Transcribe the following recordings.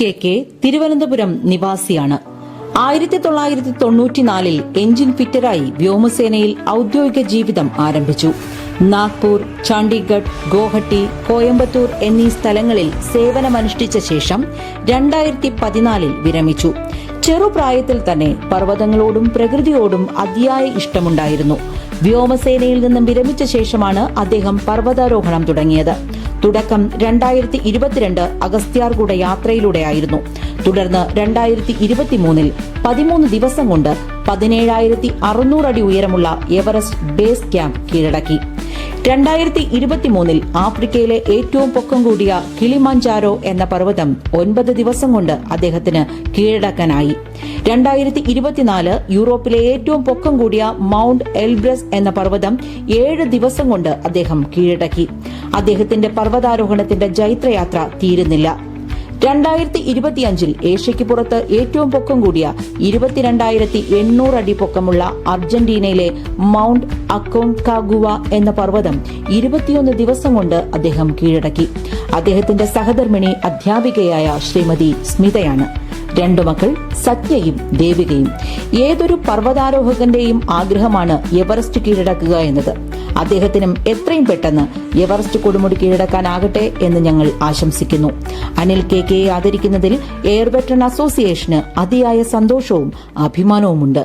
K Thiruvananthapuram നിവാസിയാണ്. 1994 engine ഫിറ്ററായി വ്യോമസേനയിൽ ഔദ്യോഗിക ജീവിതം ആരംഭിച്ചു. നാഗ്പൂർ, ചണ്ഡീഗഡ്, ഗോഹട്ടി, കോയമ്പത്തൂർ എന്നീ സ്ഥലങ്ങളിൽ സേവനമനുഷ്ഠിച്ച ശേഷം 2014 വിരമിച്ചു. ചെറുപ്രായത്തിൽ തന്നെ പർവ്വതങ്ങളോടും പ്രകൃതിയോടും അതിയായ ഇഷ്ടമുണ്ടായിരുന്നു. വ്യോമസേനയിൽ നിന്നും വിരമിച്ച ശേഷമാണ് അദ്ദേഹം പർവ്വതാരോഹണം തുടങ്ങിയത്. തുടക്കം 2022 അഗസ്ത്യാർകൂട യാത്രയിലൂടെയായിരുന്നു. തുടർന്ന് 2023 13 ദിവസം കൊണ്ട് 17,600 അടി ഉയരമുള്ള എവറസ്റ്റ് ബേസ് ക്യാമ്പ് കീഴടക്കി. 2023 ആഫ്രിക്കയിലെ ഏറ്റവും പൊക്കം കൂടിയ കിളിമഞ്ചാരോ എന്ന പർവ്വതം 9 ദിവസം കൊണ്ട് അദ്ദേഹത്തിന് കീഴടക്കാനായി. 2024 യൂറോപ്പിലെ ഏറ്റവും പൊക്കം കൂടിയ മൌണ്ട് എൽബ്രസ് എന്ന പർവ്വതം 7 ദിവസം കൊണ്ട് അദ്ദേഹം കീഴടക്കി. അദ്ദേഹത്തിന്റെ പർവ്വതാരോഹണത്തിന്റെ ജൈത്രയാത്ര തീരുന്നില്ല. 2025 ഏഷ്യയ്ക്ക് പുറത്ത് ഏറ്റവും പൊക്കം കൂടിയ 22,800 അടി പൊക്കമുള്ള അർജന്റീനയിലെ മൌണ്ട് അക്കോൺകാഗുവ എന്ന പർവ്വതം 21 ദിവസം കൊണ്ട് അദ്ദേഹം കീഴടക്കി. അദ്ദേഹത്തിന്റെ സഹധർമ്മിണി അധ്യാപികയായ ശ്രീമതി സ്മിതയാണ്. 2 മക്കൾ സത്യയും ദേവികയും. ഏതൊരു പർവ്വതാരോഹകന്റെയും ആഗ്രഹമാണ് എവറസ്റ്റ് കീഴടക്കുക എന്നത്. അദ്ദേഹത്തിനും എത്രയും പെട്ടെന്ന് എവറസ്റ്റ് കൊടുമുടി കീഴടക്കാനാകട്ടെ എന്ന് ഞങ്ങൾ ആശംസിക്കുന്നു. അനിൽ കെ ആദരിക്കുന്നതിൽ എയർ വെറ്ററൻ അസോസിയേഷന് അതിയായ സന്തോഷവും അഭിമാനവുമുണ്ട്.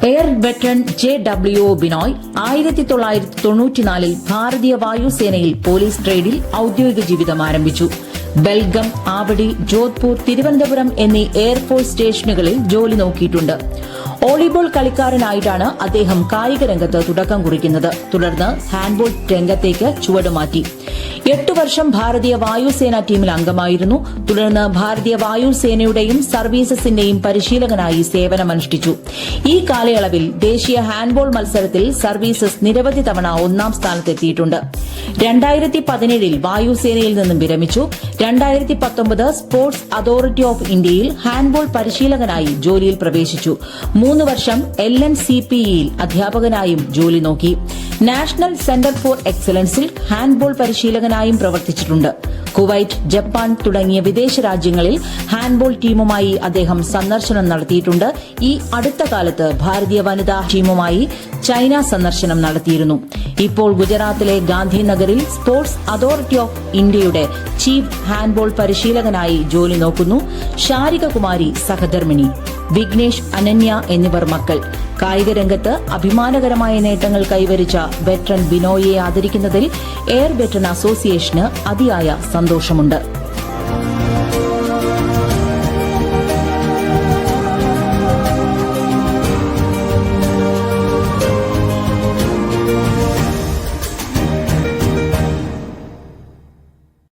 എയർ വെറ്ററൻ JWO ബിനോയ് 1994 ഭാരതീയ വായുസേനയിൽ പോലീസ് ട്രേഡിൽ ഔദ്യോഗിക ജീവിതം ആരംഭിച്ചു. ബെൽഗം, ആവടി, ജോധ്പൂർ, തിരുവനന്തപുരം എന്നീ എയർഫോഴ്സ് സ്റ്റേഷനുകളിൽ ജോലി നോക്കിയിട്ടുണ്ട്. വോളിബോൾ കളിക്കാരനായിട്ടാണ് അദ്ദേഹം കായിക രംഗത്ത് തുടക്കം കുറിക്കുന്നത്. തുടർന്ന് ഹാൻഡ്ബോൾ രംഗത്തേക്ക് ചുവടുമാറ്റി. 8 വർഷം ഭാരതീയ വായുസേന ടീമിൽ അംഗമായിരുന്നു. തുടർന്ന് ഭാരതീയ വായുസേനയുടെയും സർവീസസിന്റെയും പരിശീലകനായി സേവനമനുഷ്ഠിച്ചു. ഈ കാലയളവിൽ ദേശീയ ഹാൻഡ്ബോൾ മത്സരത്തിൽ സർവീസസ് നിരവധി തവണ 1ാം സ്ഥാനത്തെത്തിയിട്ടുണ്ട്. 2017 വായുസേനയിൽ നിന്നും വിരമിച്ചു. 2019 സ്പോർട്സ് അതോറിറ്റി ഓഫ് ഇന്ത്യയിൽ ഹാൻഡ്ബോൾ പരിശീലകനായി ജോലിയിൽ പ്രവേശിച്ചു. 3 വർഷം LNCPEയിൽ അധ്യാപകനായും ജോലി നോക്കി. നാഷണൽ സെന്റർ ഫോർ എക്സലൻസിൽ ഹാൻഡ്ബോൾ പരിശീലകനായും പ്രവർത്തിച്ചിട്ടുണ്ട്. കുവൈറ്റ്, ജപ്പാൻ തുടങ്ങിയ വിദേശ രാജ്യങ്ങളിൽ ഹാൻഡ്ബോൾ ടീമുമായി അദ്ദേഹം സന്ദർശനം നടത്തിയിട്ടുണ്ട്. ഈ അടുത്ത കാലത്ത് ഭാരതീയ വനിതാ ടീമുമായി ചൈന സന്ദർശനം നടത്തിയിരുന്നു. ഇപ്പോൾ ഗുജറാത്തിലെ ഗാന്ധിനഗറിൽ സ്പോർട്സ് അതോറിറ്റി ഓഫ് ഇന്ത്യയുടെ ചീഫ് ഹാൻഡ്ബോൾ പരിശീലകനായി ജോലി നോക്കുന്നു. ശാരികകുമാരി സഹധർമ്മിണി, വിഘ്നേഷ്, അനന്യ എന്നിവർ മക്കൾ. കായിക രംഗത്ത് അഭിമാനകരമായ നേട്ടങ്ങൾ കൈവരിച്ച വെറ്ററൻ ബിനോയിയെ ആദരിക്കുന്നതിൽ എയർ വെറ്ററൻ അസോസിയേഷന് അതിയായ സന്തോഷമുണ്ട്.